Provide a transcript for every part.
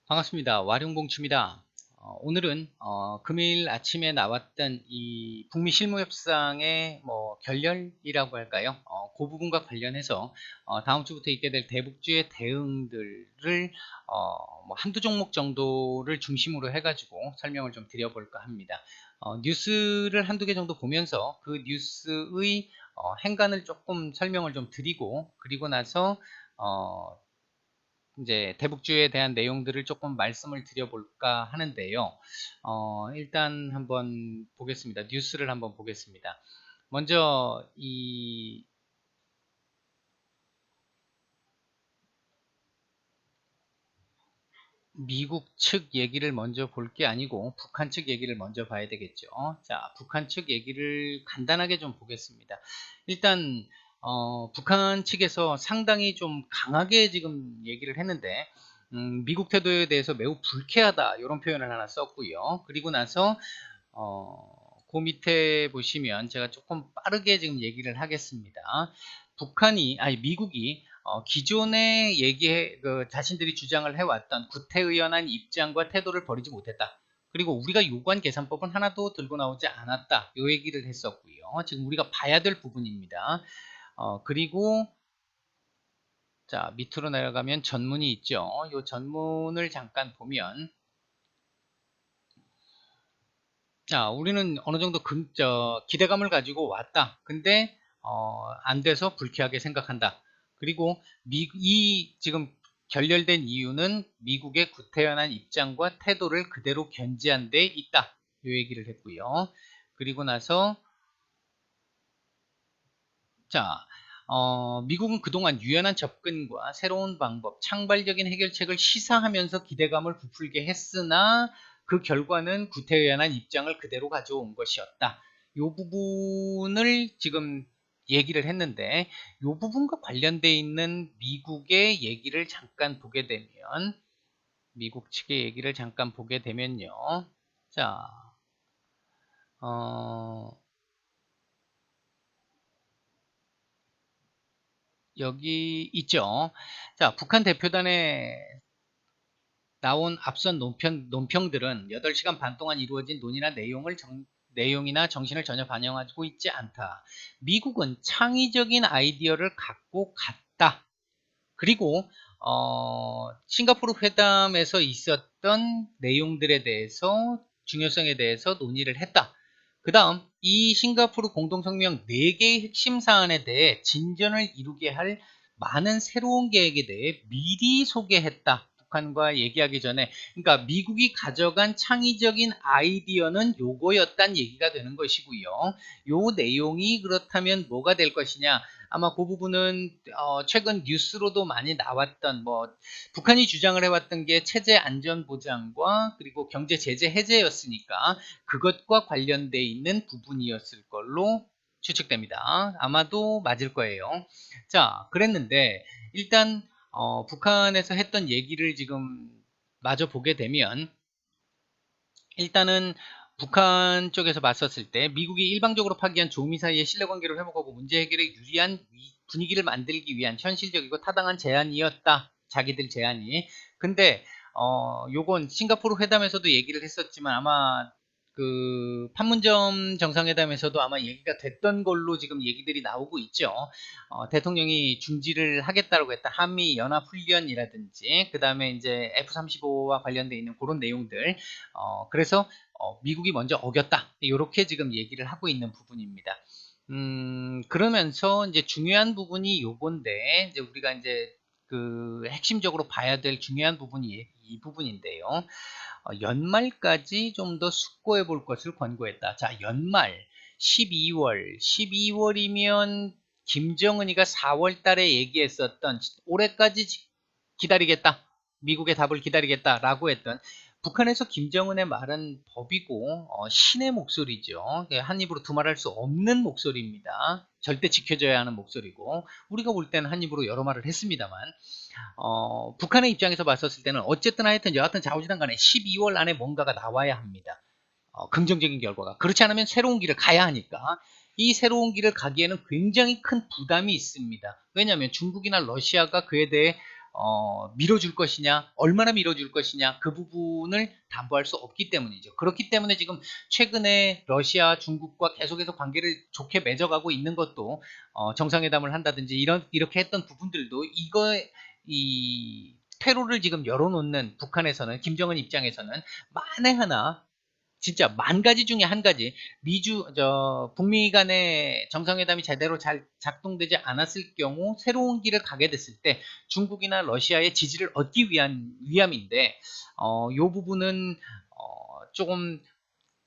반갑습니다. 와룡봉추입니다. 오늘은 금요일 아침에 나왔던 이 북미 실무협상의 결렬이라고 할까요? 그 부분과 관련해서 다음 주부터 있게 될 대북주의 대응들을 한두 종목 정도를 중심으로 해가지고 설명을 좀 드려볼까 합니다. 뉴스를 한두 개 정도 보면서 그 뉴스의 행간을 조금 설명을 좀 드리고, 그리고 나서 이제 대북주에 대한 내용들을 조금 말씀을 드려볼까 하는데요. 일단 한번 보겠습니다. 뉴스를 한번 보겠습니다. 먼저 이 미국 측 얘기를 먼저 볼 게 아니고 북한 측 얘기를 먼저 봐야 되겠죠. 자, 북한 측 얘기를 간단하게 좀 보겠습니다. 일단 북한 측에서 상당히 좀 강하게 지금 얘기를 했는데, 미국 태도에 대해서 매우 불쾌하다 이런 표현을 하나 썼고요. 그리고 나서 그 밑에 보시면 제가 조금 빠르게 지금 얘기를 하겠습니다. 미국이 기존에 자신들이 주장을 해왔던 구태의연한 입장과 태도를 버리지 못했다. 그리고 우리가 요구한 계산법은 하나도 들고 나오지 않았다. 요 얘기를 했었고요. 지금 우리가 봐야 될 부분입니다. 그리고 자, 밑으로 내려가면 전문이 있죠. 요 전문을 잠깐 보면, 자, 우리는 어느 정도 기대감을 가지고 왔다. 근데 안 돼서 불쾌하게 생각한다. 그리고 지금 결렬된 이유는 미국의 구태연한 입장과 태도를 그대로 견지한 데 있다. 요 얘기를 했고요. 그리고 나서 자, 미국은 그동안 유연한 접근과 새로운 방법, 창발적인 해결책을 시사하면서 기대감을 부풀게 했으나 그 결과는 구태의연한 입장을 그대로 가져온 것이었다. 이 부분을 지금 얘기를 했는데, 이 부분과 관련되어 있는 미국의 얘기를 잠깐 보게 되면, 미국 측의 얘기를 잠깐 보게 되면요. 자, 여기 있죠. 자, 북한 대표단에 나온 앞선 논평들은 8시간 반 동안 이루어진 내용이나 정신을 전혀 반영하고 있지 않다. 미국은 창의적인 아이디어를 갖고 갔다. 그리고 싱가포르 회담에서 있었던 내용들에 대해서, 중요성에 대해서 논의를 했다. 그 다음 이 싱가포르 공동성명 4개의 핵심 사안에 대해 진전을 이루게 할 많은 새로운 계획에 대해 미리 소개했다. 북한과 얘기하기 전에. 그러니까 미국이 가져간 창의적인 아이디어는 요거였단 얘기가 되는 것이고요. 요 내용이 그렇다면 뭐가 될 것이냐, 아마 그 부분은 최근 뉴스로도 많이 나왔던, 북한이 주장을 해왔던 게 체제 안전 보장과 그리고 경제 제재 해제였으니까 그것과 관련돼 있는 부분이었을 걸로 추측됩니다. 아마도 맞을 거예요. 자, 그랬는데 일단 북한에서 했던 얘기를 지금 마저 보게 되면, 일단은 북한 쪽에서 봤었을 때 미국이 일방적으로 파기한 조미 사이의 신뢰관계를 회복하고 문제 해결에 유리한 분위기를 만들기 위한 현실적이고 타당한 제안이었다. 자기들 제안이. 근데 요건 싱가포르 회담에서도 얘기를 했었지만, 아마 그 판문점 정상회담에서도 아마 얘기가 됐던 걸로 지금 얘기들이 나오고 있죠. 대통령이 중지를 하겠다고 했다. 한미 연합훈련이라든지 그 다음에 이제 F-35와 관련돼 있는 그런 내용들. 그래서 미국이 먼저 어겼다. 이렇게 지금 얘기를 하고 있는 부분입니다. 그러면서 이제 중요한 부분이 요건데, 이제 우리가 이제 그 핵심적으로 봐야 될 중요한 부분이 이 부분인데요. 연말까지 좀 더 숙고해 볼 것을 권고했다. 자, 연말 12월이면 김정은이가 4월 달에 얘기했었던 올해까지 기다리겠다. 미국의 답을 기다리겠다라고 했던, 북한에서 김정은의 말은 법이고 신의 목소리죠. 한 입으로 두말할 수 없는 목소리입니다. 절대 지켜져야 하는 목소리고, 우리가 볼 때는 한 입으로 여러 말을 했습니다만, 북한의 입장에서 봤었을 때는 어쨌든 하여튼 여하튼 좌우지간 간에 12월 안에 뭔가가 나와야 합니다. 긍정적인 결과가. 그렇지 않으면 새로운 길을 가야 하니까 이 새로운 길을 가기에는 굉장히 큰 부담이 있습니다. 왜냐하면 중국이나 러시아가 그에 대해 밀어줄 것이냐, 얼마나 밀어줄 것이냐, 그 부분을 담보할 수 없기 때문이죠. 그렇기 때문에 지금 최근에 러시아, 중국과 계속해서 관계를 좋게 맺어가고 있는 것도 정상회담을 한다든지 이렇게 했던 부분들도 이 퇴로를 지금 열어놓는 북한에서는, 김정은 입장에서는 만에 하나, 진짜 만 가지 중에 한 가지, 북미 간의 정상회담이 제대로 잘 작동되지 않았을 경우 새로운 길을 가게 됐을 때 중국이나 러시아의 지지를 얻기 위한 위함인데, 요 부분은 조금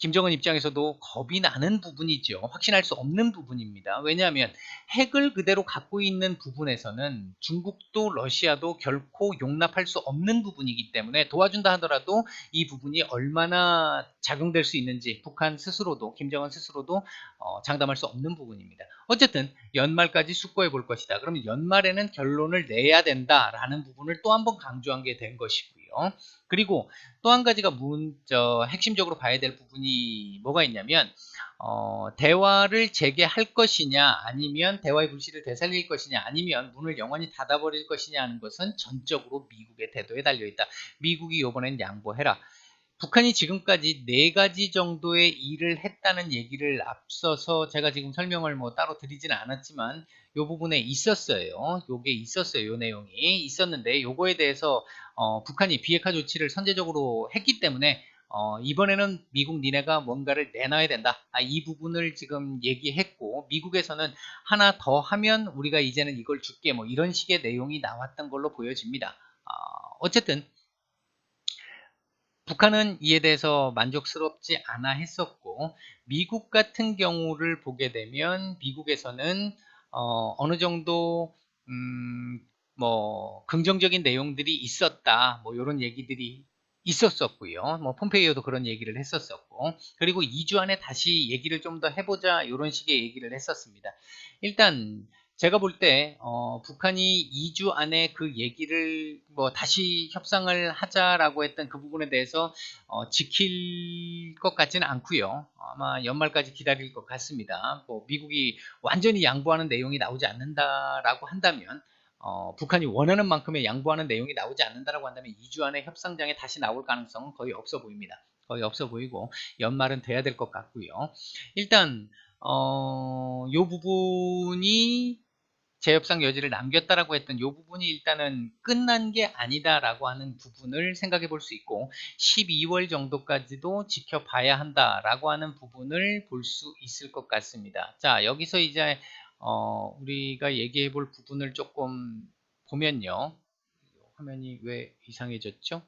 김정은 입장에서도 겁이 나는 부분이죠. 확신할 수 없는 부분입니다. 왜냐하면 핵을 그대로 갖고 있는 부분에서는 중국도 러시아도 결코 용납할 수 없는 부분이기 때문에, 도와준다 하더라도 이 부분이 얼마나 작용될 수 있는지 북한 스스로도, 김정은 스스로도 장담할 수 없는 부분입니다. 어쨌든 연말까지 숙고해 볼 것이다. 그러면 연말에는 결론을 내야 된다라는 부분을 또 한 번 강조한 게 된 것이고요. 그리고 또 한 가지가 핵심적으로 봐야 될 부분이 뭐가 있냐면, 대화를 재개할 것이냐, 아니면 대화의 불씨를 되살릴 것이냐, 아니면 문을 영원히 닫아버릴 것이냐 하는 것은 전적으로 미국의 태도에 달려있다. 미국이 이번엔 양보해라. 북한이 지금까지 4가지 정도의 일을 했다는 얘기를 앞서서 제가 지금 설명을 뭐 따로 드리지는 않았지만 요 부분에 있었어요. 요게 있었어요. 요 내용이 있었는데, 요거에 대해서 북한이 비핵화 조치를 선제적으로 했기 때문에 이번에는 미국 니네가 뭔가를 내놔야 된다. 이 부분을 지금 얘기했고, 미국에서는 하나 더 하면 우리가 이제는 이걸 줄게, 뭐 이런 식의 내용이 나왔던 걸로 보여집니다. 어쨌든 북한은 이에 대해서 만족스럽지 않아 했었고, 미국 같은 경우를 보게 되면 미국에서는 어느 정도 뭐 긍정적인 내용들이 있었다, 뭐 이런 얘기들이 있었었고요. 뭐 폼페이오도 그런 얘기를 했었었고, 그리고 2주 안에 다시 얘기를 좀 더 해보자, 이런 식의 얘기를 했었습니다. 일단 제가 볼 때 북한이 2주 안에 그 얘기를 뭐 다시 협상을 하자라고 했던 그 부분에 대해서 지킬 것 같지는 않고요. 아마 연말까지 기다릴 것 같습니다. 뭐 미국이 완전히 양보하는 내용이 나오지 않는다라고 한다면, 북한이 원하는 만큼의 양보하는 내용이 나오지 않는다라고 한다면 2주 안에 협상장에 다시 나올 가능성은 거의 없어 보입니다. 거의 없어 보이고 연말은 돼야 될 것 같고요. 일단 요 부분이 재협상 여지를 남겼다라고 했던 이 부분이 일단은 끝난 게 아니다라고 하는 부분을 생각해 볼 수 있고, 12월 정도까지도 지켜봐야 한다라고 하는 부분을 볼 수 있을 것 같습니다. 자, 여기서 이제 우리가 얘기해 볼 부분을 조금 보면요. 화면이 왜 이상해졌죠?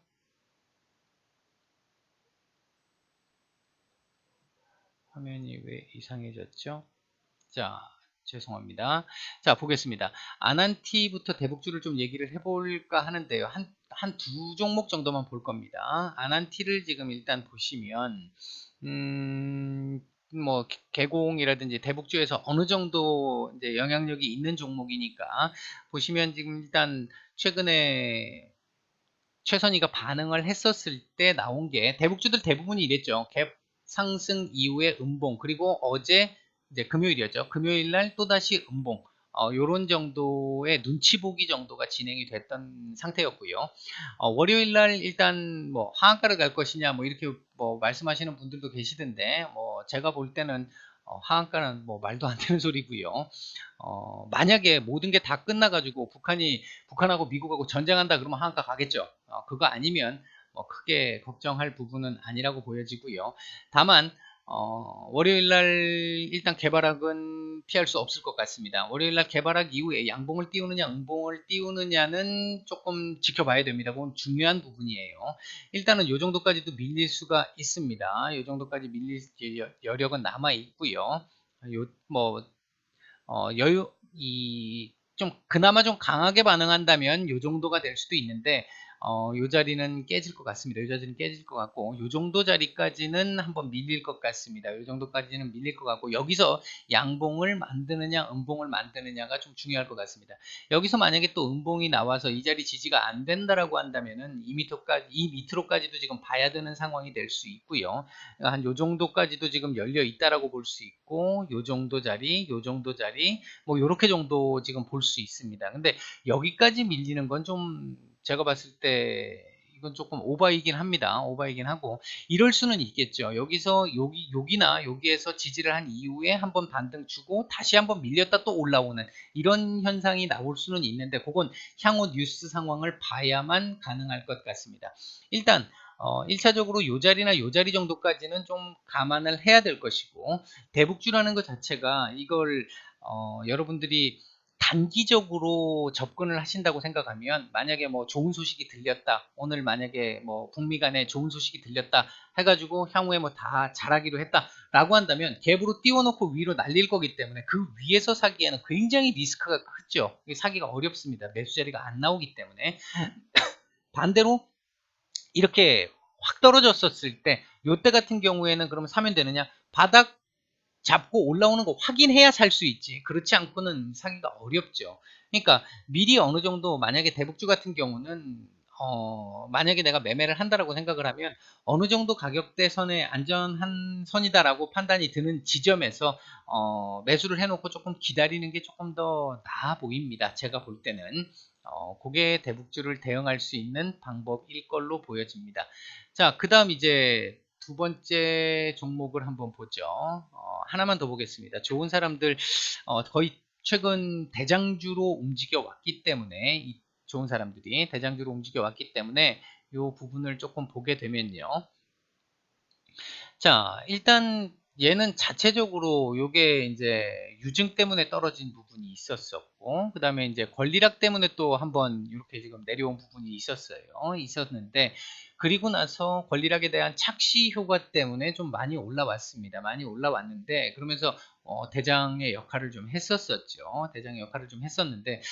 화면이 왜 이상해졌죠? 자, 죄송합니다. 자, 보겠습니다. 아난티부터 대북주를 좀 얘기를 해볼까 하는데요. 한 두 종목 정도만 볼 겁니다. 아난티를 지금 일단 보시면, 뭐, 개공이라든지 대북주에서 어느 정도 이제 영향력이 있는 종목이니까, 보시면 지금 일단 최근에 최선희가 반응을 했었을 때 나온 게, 대북주들 대부분이 이랬죠. 갭 상승 이후에 음봉, 그리고 어제 이제 금요일이었죠. 금요일 날 또다시 음봉, 요런 정도의 눈치 보기 정도가 진행이 됐던 상태였고요. 월요일 날 일단 뭐 하한가를 갈 것이냐, 뭐 이렇게 뭐 말씀하시는 분들도 계시던데, 뭐 제가 볼 때는 하한가는 뭐 말도 안 되는 소리고요. 만약에 모든 게 다 끝나가지고 북한하고 미국하고 전쟁한다 그러면 하한가 가겠죠. 그거 아니면 뭐 크게 걱정할 부분은 아니라고 보여지고요. 다만 월요일날 일단 개발학은 피할 수 없을 것 같습니다. 월요일날 개발학 이후에 양봉을 띄우느냐 음봉을 띄우느냐는 조금 지켜봐야 됩니다. 그건 중요한 부분이에요. 일단은 요 정도까지도 밀릴 수가 있습니다. 요 정도까지 밀릴 여력은 남아 있고요. 뭐 좀 그나마 좀 강하게 반응한다면 요 정도가 될 수도 있는데, 요 자리는 깨질 것 같습니다. 요 자리는 깨질 것 같고, 요 정도 자리까지는 한번 밀릴 것 같습니다. 요 정도까지는 밀릴 것 같고, 여기서 양봉을 만드느냐, 음봉을 만드느냐가 좀 중요할 것 같습니다. 여기서 만약에 또 음봉이 나와서 이 자리 지지가 안 된다라고 한다면은 이 밑으로까지도 지금 봐야 되는 상황이 될 수 있고요. 한 요 정도까지도 지금 열려 있다라고 볼 수 있고, 요 정도 자리, 요 정도 자리, 뭐 요렇게 정도 지금 볼 수 있습니다. 근데 여기까지 밀리는 건 좀 제가 봤을 때 이건 조금 오바이긴 합니다. 오바이긴 하고, 이럴 수는 있겠죠. 여기서 여기나 여기에서 지지를 한 이후에 한번 반등 주고 다시 한번 밀렸다 또 올라오는 이런 현상이 나올 수는 있는데, 그건 향후 뉴스 상황을 봐야만 가능할 것 같습니다. 일단 1차적으로 요 자리나 요 자리 정도까지는 좀 감안을 해야 될 것이고, 대북주라는 것 자체가 이걸 여러분들이 단기적으로 접근을 하신다고 생각하면, 만약에 뭐 좋은 소식이 들렸다, 오늘 만약에 뭐 북미 간에 좋은 소식이 들렸다 해가지고 향후에 뭐 다 잘하기로 했다 라고 한다면, 갭으로 띄워놓고 위로 날릴 거기 때문에 그 위에서 사기에는 굉장히 리스크가 크죠. 사기가 어렵습니다. 매수 자리가 안 나오기 때문에. 반대로 이렇게 확 떨어졌었을 때, 요때 같은 경우에는 그러면 사면 되느냐? 바닥 잡고 올라오는 거 확인해야 살 수 있지. 그렇지 않고는 사기가 어렵죠. 그러니까 미리 어느 정도, 만약에 대북주 같은 경우는 만약에 내가 매매를 한다라고 생각을 하면 어느 정도 가격대 선에 안전한 선이다라고 판단이 드는 지점에서 매수를 해놓고 조금 기다리는 게 조금 더 나아 보입니다. 제가 볼 때는 그게 대북주를 대응할 수 있는 방법일 걸로 보여집니다. 자, 그 다음 이제 두 번째 종목을 한번 보죠. 하나만 더 보겠습니다. 좋은 사람들 거의 최근 대장주로 움직여 왔기 때문에, 이 좋은 사람들이 대장주로 움직여 왔기 때문에 이 부분을 조금 보게 되면요. 자, 일단 얘는 자체적으로 요게 이제 유증 때문에 떨어진 부분이 있었었고, 그 다음에 이제 권리락 때문에 또 한번 이렇게 지금 내려온 부분이 있었는데, 그리고 나서 권리락에 대한 착시 효과 때문에 좀 많이 올라왔습니다. 많이 올라왔는데, 그러면서 대장의 역할을 좀 했었었죠. 대장의 역할을 좀 했었는데,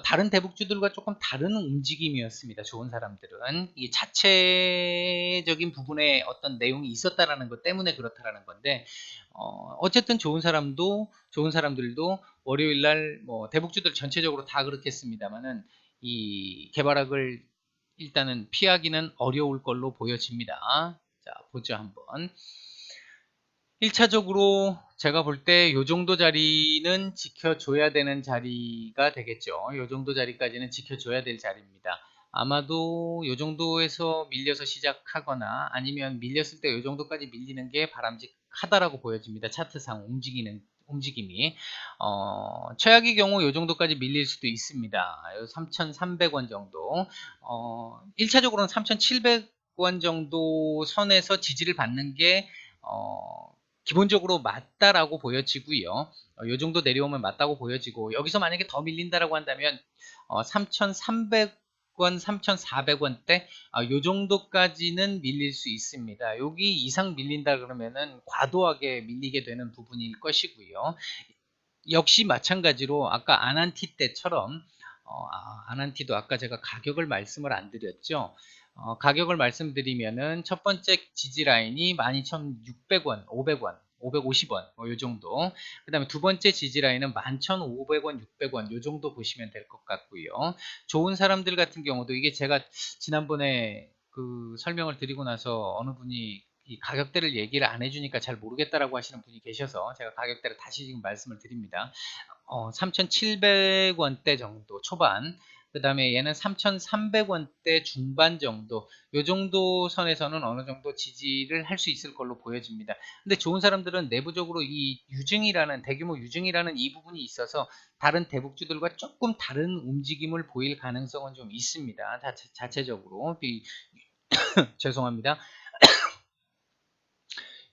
다른 대북주들과 조금 다른 움직임이었습니다. 좋은 사람들은 이 자체적인 부분에 어떤 내용이 있었다라는 것 때문에 그렇다라는 건데, 어쨌든 좋은 사람들도 월요일날 뭐 대북주들 전체적으로 다 그렇겠습니다만은 이 개발학을 일단은 피하기는 어려울 걸로 보여집니다. 자, 보죠 한번. 1차적으로 제가 볼 때 요 정도 자리는 지켜줘야 되는 자리가 되겠죠. 요 정도 자리까지는 지켜줘야 될 자리입니다. 아마도 요 정도에서 밀려서 시작하거나, 아니면 밀렸을 때 요 정도까지 밀리는 게 바람직하다라고 보여집니다. 차트상 움직임이. 최악의 경우 요 정도까지 밀릴 수도 있습니다. 3,300원 정도. 1차적으로는 3,700원 정도 선에서 지지를 받는 게 기본적으로 맞다라고 보여지고요. 이 정도 내려오면 맞다고 보여지고, 여기서 만약에 더 밀린다라고 한다면 3,300원, 3,400원대 이 정도까지는 밀릴 수 있습니다. 여기 이상 밀린다 그러면은 과도하게 밀리게 되는 부분일 것이고요. 역시 마찬가지로 아까 아난티 때처럼 아난티도 아까 제가 가격을 말씀을 안 드렸죠. 가격을 말씀드리면은 첫 번째 지지 라인이 12,600원, 500원, 550원 뭐이 정도. 그 다음에 두 번째 지지 라인은 11,500원, 600원 요 정도 보시면 될 것 같고요. 좋은 사람들 같은 경우도, 이게 제가 지난번에 그 설명을 드리고 나서 어느 분이 이 가격대를 얘기를 안 해주니까 잘 모르겠다라고 하시는 분이 계셔서 제가 가격대를 다시 지금 말씀을 드립니다. 3,700원대 정도 초반, 그 다음에 얘는 3,300원대 중반 정도, 요 정도 선에서는 어느 정도 지지를 할 수 있을 걸로 보여집니다. 근데 좋은 사람들은 내부적으로 이 유증이라는, 대규모 유증이라는 이 부분이 있어서 다른 대북주들과 조금 다른 움직임을 보일 가능성은 좀 있습니다. 자체적으로 죄송합니다.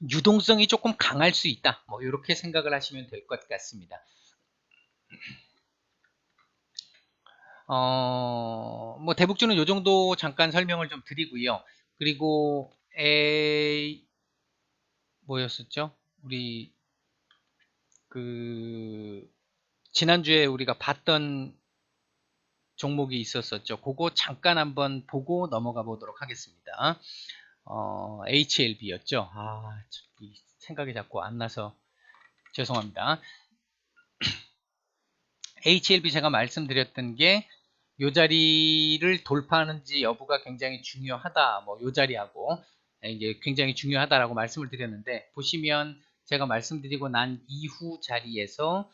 유동성이 조금 강할 수 있다. 뭐 이렇게 생각을 하시면 될 것 같습니다. 뭐 대북주는 요 정도 잠깐 설명을 좀 드리고요. 그리고 뭐였었죠? 우리 그 지난주에 우리가 봤던 종목이 있었었죠. 그거 잠깐 한번 보고 넘어가 보도록 하겠습니다. HLB였죠. 이 생각이 자꾸 안 나서 죄송합니다. HLB 제가 말씀드렸던 게 요 자리를 돌파하는지 여부가 굉장히 중요하다. 뭐 요 자리하고 이게 굉장히 중요하다라고 말씀을 드렸는데, 보시면 제가 말씀드리고 난 이후 자리에서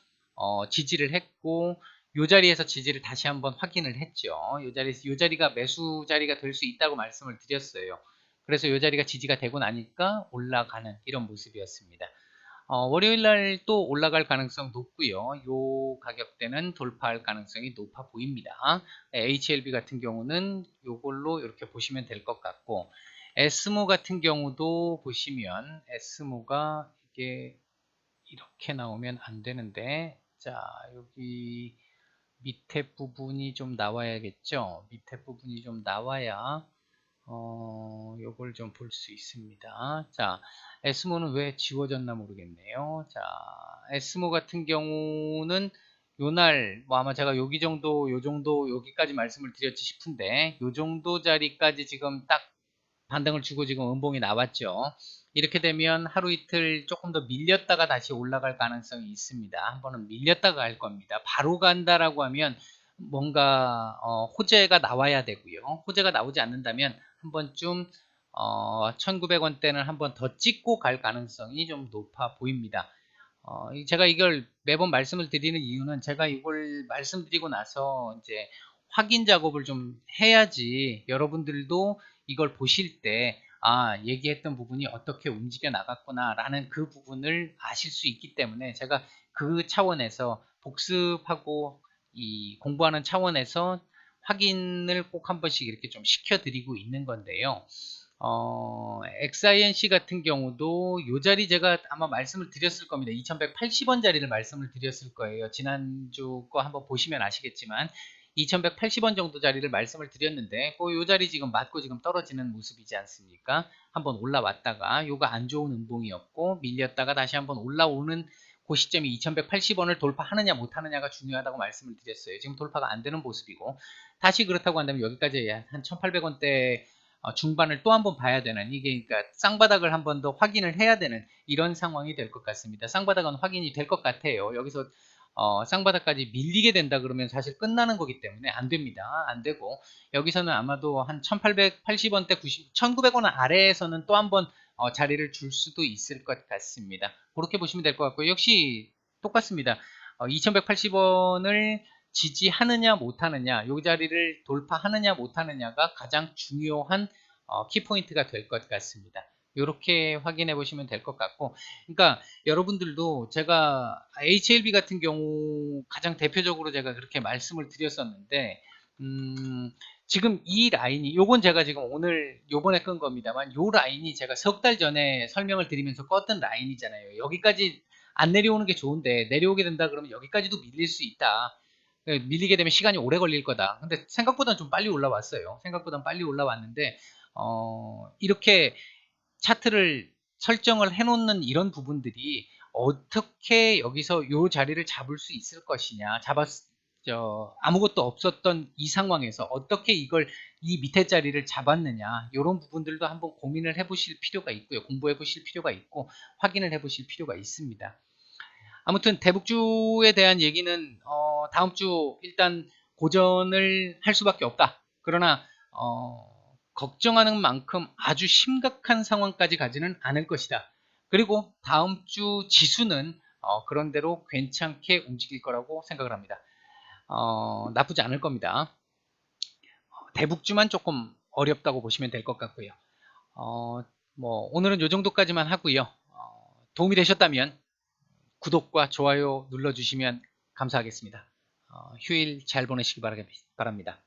지지를 했고, 요 자리에서 지지를 다시 한번 확인을 했죠. 요 자리가 매수 자리가 될 수 있다고 말씀을 드렸어요. 그래서 요 자리가 지지가 되고 나니까 올라가는 이런 모습이었습니다. 월요일 날 또 올라갈 가능성 높고요. 요 가격대는 돌파할 가능성이 높아 보입니다. HLB 같은 경우는 요걸로 이렇게 보시면 될 것 같고, 에스모 같은 경우도 보시면 에스모가 이게 이렇게 나오면 안 되는데, 자, 여기 밑에 부분이 좀 나와야겠죠. 밑에 부분이 좀 나와야 요걸 좀 볼 수 있습니다. 자, 에스모는 왜 지워졌나 모르겠네요. 자, 에스모 같은 경우는 요날 뭐 아마 제가 여기 정도 요 정도 여기까지 말씀을 드렸지 싶은데, 요 정도 자리까지 지금 딱 반등을 주고 지금 음봉이 나왔죠. 이렇게 되면 하루 이틀 조금 더 밀렸다가 다시 올라갈 가능성이 있습니다. 한 번은 밀렸다가 갈 겁니다. 바로 간다라고 하면 뭔가 호재가 나와야 되고요. 호재가 나오지 않는다면 한 번쯤 1900원대는 한 번 더 찍고 갈 가능성이 좀 높아 보입니다. 제가 이걸 매번 말씀을 드리는 이유는, 제가 이걸 말씀드리고 나서 이제 확인 작업을 좀 해야지 여러분들도 이걸 보실 때 얘기했던 부분이 어떻게 움직여 나갔구나 라는 그 부분을 아실 수 있기 때문에, 제가 그 차원에서 복습하고 이 공부하는 차원에서 확인을 꼭 한 번씩 이렇게 좀 시켜드리고 있는 건데요. XINC 같은 경우도 이 자리 제가 아마 말씀을 드렸을 겁니다. 2180원 자리를 말씀을 드렸을 거예요. 지난주 거 한번 보시면 아시겠지만 2180원 정도 자리를 말씀을 드렸는데, 이 자리 지금 맞고 지금 떨어지는 모습이지 않습니까? 한번 올라왔다가 요거 안 좋은 음봉이었고 밀렸다가 다시 한번 올라오는 그 시점이 2180원을 돌파하느냐 못하느냐가 중요하다고 말씀을 드렸어요. 지금 돌파가 안 되는 모습이고, 다시 그렇다고 한다면 여기까지 한 1800원대 중반을 또 한번 봐야 되는, 이게 그러니까 쌍바닥을 한 번 더 확인을 해야 되는 이런 상황이 될 것 같습니다. 쌍바닥은 확인이 될 것 같아요. 여기서 쌍바닥까지 밀리게 된다 그러면 사실 끝나는 거기 때문에 안 됩니다. 안 되고, 여기서는 아마도 한 1880원대 1900원 아래에서는 또 한번 자리를 줄 수도 있을 것 같습니다. 그렇게 보시면 될 것 같고요. 역시 똑같습니다. 2180원을 지지하느냐 못하느냐, 이 자리를 돌파하느냐 못하느냐가 가장 중요한 키포인트가 될 것 같습니다. 이렇게 확인해 보시면 될 것 같고, 그러니까 여러분들도 제가 HLB 같은 경우 가장 대표적으로 제가 그렇게 말씀을 드렸었는데, 지금 이 라인이, 요건 제가 지금 오늘 요번에 끈 겁니다만, 요 라인이 제가 석 달 전에 설명을 드리면서 껐던 라인이잖아요. 여기까지 안 내려오는 게 좋은데 내려오게 된다 그러면 여기까지도 밀릴 수 있다. 밀리게 되면 시간이 오래 걸릴 거다. 근데 생각보다 좀 빨리 올라왔어요. 생각보다 빨리 올라왔는데, 이렇게 차트를 설정을 해놓는 이런 부분들이 어떻게 여기서 요 자리를 잡을 수 있을 것이냐, 아무것도 없었던 이 상황에서 어떻게 이걸 이 밑에 자리를 잡았느냐, 이런 부분들도 한번 고민을 해보실 필요가 있고요. 공부해 보실 필요가 있고 확인을 해 보실 필요가 있습니다. 아무튼 대북주에 대한 얘기는 다음 주 일단 고전을 할 수밖에 없다. 그러나 걱정하는 만큼 아주 심각한 상황까지 가지는 않을 것이다. 그리고 다음 주 지수는 그런대로 괜찮게 움직일 거라고 생각을 합니다. 나쁘지 않을 겁니다. 대북주만 조금 어렵다고 보시면 될 것 같고요. 뭐 오늘은 이 정도까지만 하고요. 도움이 되셨다면 구독과 좋아요 눌러주시면 감사하겠습니다. 휴일 잘 보내시기 바랍니다.